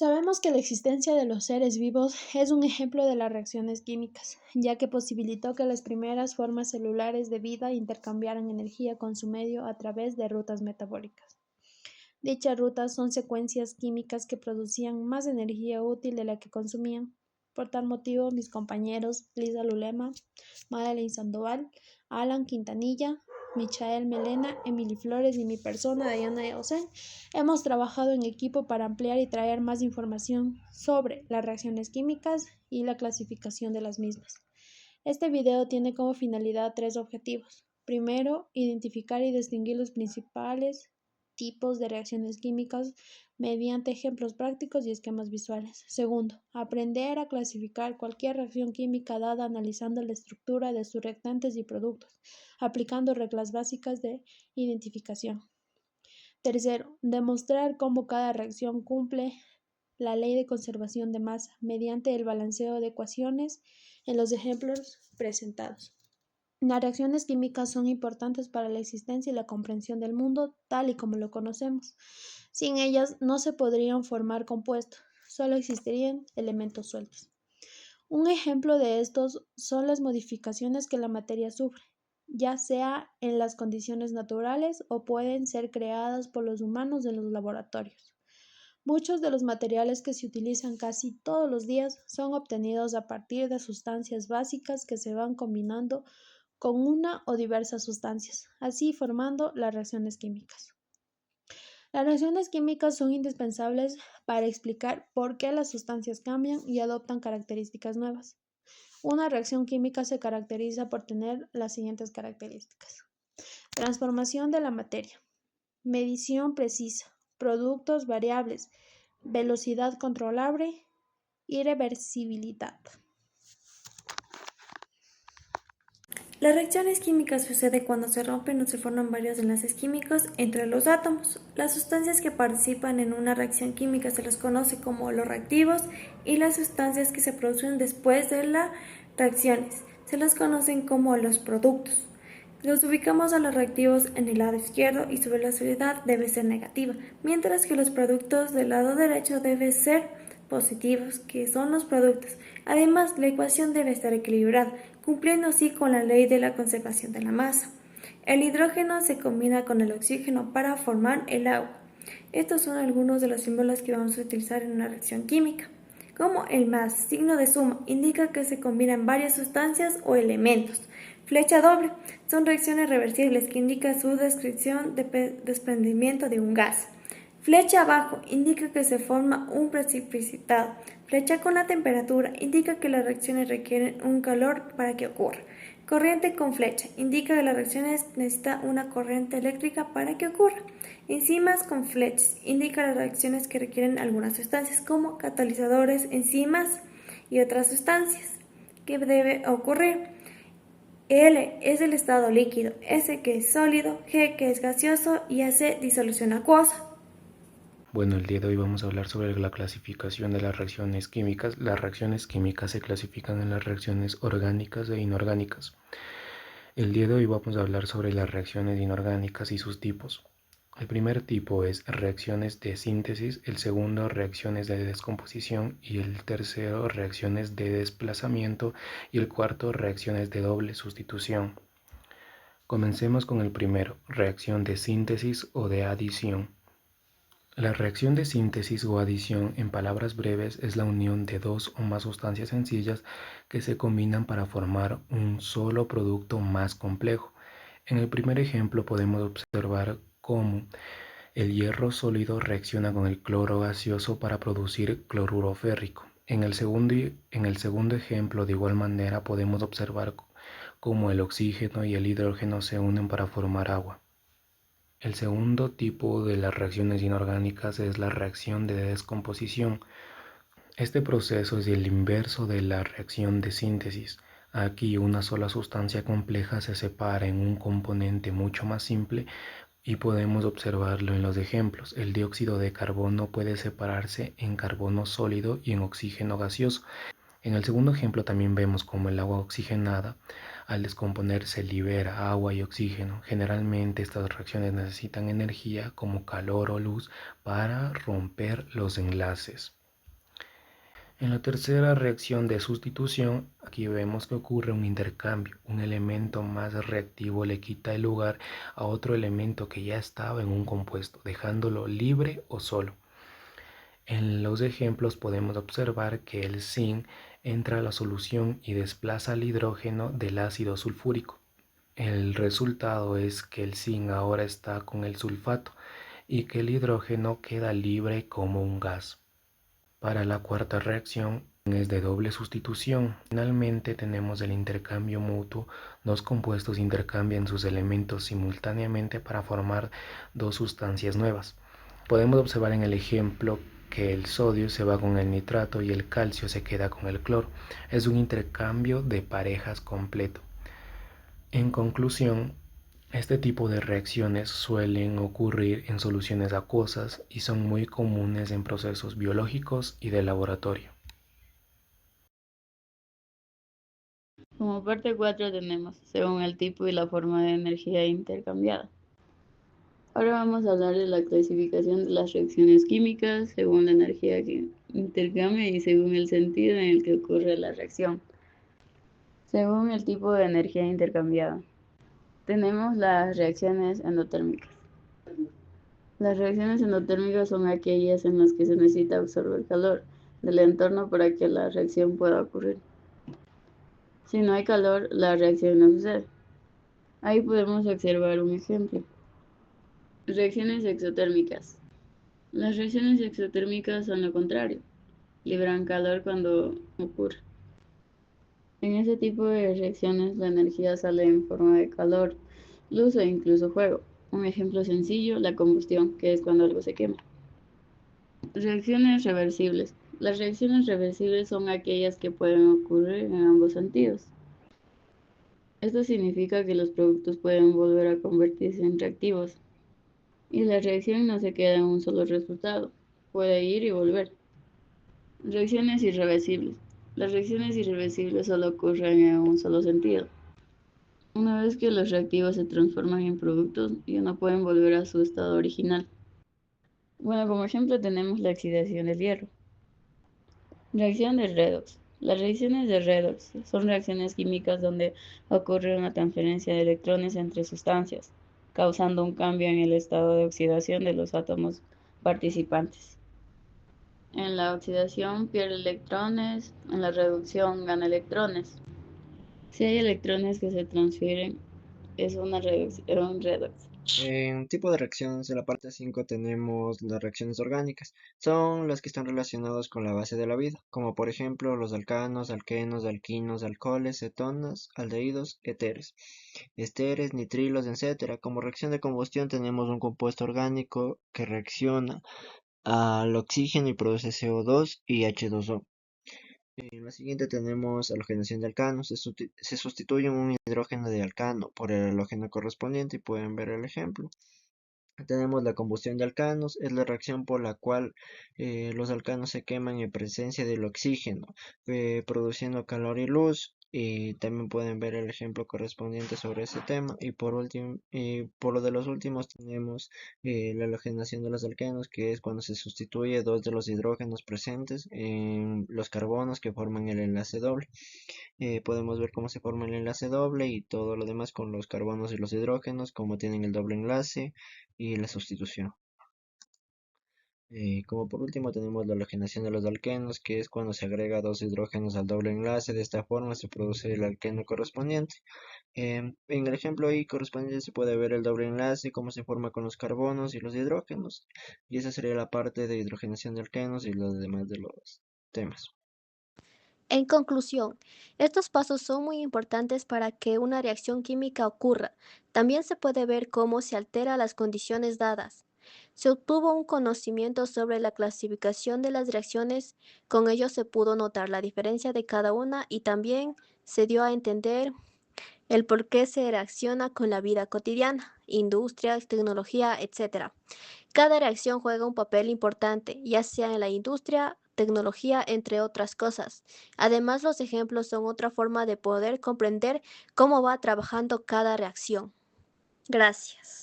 Sabemos que la existencia de los seres vivos es un ejemplo de las reacciones químicas, ya que posibilitó que las primeras formas celulares de vida intercambiaran energía con su medio a través de rutas metabólicas. Dichas rutas son secuencias químicas que producían más energía útil de la que consumían. Por tal motivo, mis compañeros Lisa Lulema, Madeline Sandoval, Alan Quintanilla, Michael Melena, Emily Flores y mi persona, Diana Eosen, hemos trabajado en equipo para ampliar y traer más información sobre las reacciones químicas y la clasificación de las mismas. Este video tiene como finalidad tres objetivos. Primero, identificar y distinguir los principales tipos de reacciones químicas mediante ejemplos prácticos y esquemas visuales. Segundo, aprender a clasificar cualquier reacción química dada analizando la estructura de sus reactantes y productos, aplicando reglas básicas de identificación. Tercero, demostrar cómo cada reacción cumple la ley de conservación de masa mediante el balanceo de ecuaciones en los ejemplos presentados. Las reacciones químicas son importantes para la existencia y la comprensión del mundo tal y como lo conocemos. Sin ellas no se podrían formar compuestos, solo existirían elementos sueltos. Un ejemplo de estos son las modificaciones que la materia sufre, ya sea en las condiciones naturales o pueden ser creadas por los humanos en los laboratorios. Muchos de los materiales que se utilizan casi todos los días son obtenidos a partir de sustancias básicas que se van combinando con una o diversas sustancias, así formando las reacciones químicas. Las reacciones químicas son indispensables para explicar por qué las sustancias cambian y adoptan características nuevas. Una reacción química se caracteriza por tener las siguientes características: transformación de la materia, medición precisa, productos variables, velocidad controlable, irreversibilidad. Las reacciones químicas suceden cuando se rompen o se forman varios enlaces químicos entre los átomos. Las sustancias que participan en una reacción química se les conoce como los reactivos y las sustancias que se producen después de las reacciones se les conocen como los productos. Los ubicamos a los reactivos en el lado izquierdo y su velocidad debe ser negativa, mientras que los productos del lado derecho deben ser positivos, que son los productos. Además, la ecuación debe estar equilibrada, cumpliendo así con la ley de la conservación de la masa. El hidrógeno se combina con el oxígeno para formar el agua. Estos son algunos de los símbolos que vamos a utilizar en una reacción química. Como el más, signo de suma, indica que se combinan varias sustancias o elementos. Flecha doble, son reacciones reversibles que indican su descripción de desprendimiento de un gas. Flecha abajo indica que se forma un precipitado. Flecha con la temperatura indica que las reacciones requieren un calor para que ocurra. Corriente con flecha indica que las reacciones necesitan una corriente eléctrica para que ocurra. Enzimas con flechas indica las reacciones que requieren algunas sustancias como catalizadores, enzimas y otras sustancias que debe ocurrir. L es el estado líquido, S que es sólido, G que es gaseoso y AC disolución acuosa. Bueno, el día de hoy vamos a hablar sobre la clasificación de las reacciones químicas. Las reacciones químicas se clasifican en las reacciones orgánicas e inorgánicas. El día de hoy vamos a hablar sobre las reacciones inorgánicas y sus tipos. El primer tipo es reacciones de síntesis, el segundo reacciones de descomposición y el tercero reacciones de desplazamiento y el cuarto reacciones de doble sustitución. Comencemos con el primero, reacción de síntesis o de adición. La reacción de síntesis o adición, en palabras breves, es la unión de dos o más sustancias sencillas que se combinan para formar un solo producto más complejo. En el primer ejemplo podemos observar cómo el hierro sólido reacciona con el cloro gaseoso para producir cloruro férrico. En el segundo ejemplo, de igual manera, podemos observar cómo el oxígeno y el hidrógeno se unen para formar agua. El segundo tipo de las reacciones inorgánicas es la reacción de descomposición. Este proceso es el inverso de la reacción de síntesis. Aquí una sola sustancia compleja se separa en un componente mucho más simple y podemos observarlo en los ejemplos. El dióxido de carbono puede separarse en carbono sólido y en oxígeno gaseoso. En el segundo ejemplo también vemos cómo el agua oxigenada al descomponerse libera agua y oxígeno. Generalmente estas reacciones necesitan energía como calor o luz para romper los enlaces. En la tercera reacción de sustitución, aquí vemos que ocurre un intercambio. Un elemento más reactivo le quita el lugar a otro elemento que ya estaba en un compuesto, dejándolo libre o solo. En los ejemplos podemos observar que el zinc entra a la solución y desplaza el hidrógeno del ácido sulfúrico. El resultado es que el zinc ahora está con el sulfato y que el hidrógeno queda libre como un gas. Para la cuarta reacción es de doble sustitución. Finalmente tenemos el intercambio mutuo. Dos compuestos intercambian sus elementos simultáneamente para formar dos sustancias nuevas. Podemos observar en el ejemplo que el sodio se va con el nitrato y el calcio se queda con el cloro. Es un intercambio de parejas completo. En conclusión, este tipo de reacciones suelen ocurrir en soluciones acuosas y son muy comunes en procesos biológicos y de laboratorio. Como parte 4 tenemos, según el tipo y la forma de energía intercambiada. Ahora vamos a hablar de la clasificación de las reacciones químicas según la energía que intercambia y según el sentido en el que ocurre la reacción. Según el tipo de energía intercambiada, tenemos las reacciones endotérmicas. Las reacciones endotérmicas son aquellas en las que se necesita absorber calor del entorno para que la reacción pueda ocurrir. Si no hay calor, la reacción no sucede. Ahí podemos observar un ejemplo. Reacciones exotérmicas. Las reacciones exotérmicas son lo contrario, liberan calor cuando ocurre. En ese tipo de reacciones la energía sale en forma de calor, luz o incluso fuego. Un ejemplo sencillo, la combustión, que es cuando algo se quema. Reacciones reversibles. Las reacciones reversibles son aquellas que pueden ocurrir en ambos sentidos. Esto significa que los productos pueden volver a convertirse en reactivos y la reacción no se queda en un solo resultado, puede ir y volver. Reacciones irreversibles. Las reacciones irreversibles solo ocurren en un solo sentido. Una vez que los reactivos se transforman en productos, ya no pueden volver a su estado original. Bueno, como ejemplo tenemos la oxidación del hierro. Reacción de redox. Las reacciones de redox son reacciones químicas donde ocurre una transferencia de electrones entre sustancias, causando un cambio en el estado de oxidación de los átomos participantes. En la oxidación pierde electrones, en la reducción gana electrones. Si hay electrones que se transfieren, es un redox. En tipo de reacciones, en la parte 5 tenemos las reacciones orgánicas. Son las que están relacionadas con la base de la vida, como por ejemplo los alcanos, alquenos, alquinos, alcoholes, cetonas, aldehídos, éteres, esteres, nitrilos, etcétera. Como reacción de combustión tenemos un compuesto orgánico que reacciona al oxígeno y produce CO2 y H2O. En la siguiente tenemos halogenación de alcanos. Se sustituye un hidrógeno de alcano por el halógeno correspondiente y pueden ver el ejemplo. Tenemos la combustión de alcanos, es la reacción por la cual los alcanos se queman en presencia del oxígeno, produciendo calor y luz. Y también pueden ver el ejemplo correspondiente sobre ese tema. Y por último, por lo de los últimos tenemos la halogenación de los alcanos, que es cuando se sustituye dos de los hidrógenos presentes en los carbonos que forman el enlace doble. Podemos ver cómo se forma el enlace doble y todo lo demás con los carbonos y los hidrógenos, cómo tienen el doble enlace y la sustitución. Como por último tenemos la halogenación de los alquenos, que es cuando se agrega dos hidrógenos al doble enlace. De esta forma se produce el alqueno correspondiente. En el ejemplo ahí correspondiente se puede ver el doble enlace, cómo se forma con los carbonos y los hidrógenos. Y esa sería la parte de hidrogenación de alquenos y los demás de los temas. En conclusión, estos pasos son muy importantes para que una reacción química ocurra. También se puede ver cómo se altera las condiciones dadas. Se obtuvo un conocimiento sobre la clasificación de las reacciones, con ello se pudo notar la diferencia de cada una y también se dio a entender el por qué se reacciona con la vida cotidiana, industria, tecnología, etc. Cada reacción juega un papel importante, ya sea en la industria, tecnología, entre otras cosas. Además, los ejemplos son otra forma de poder comprender cómo va trabajando cada reacción. Gracias.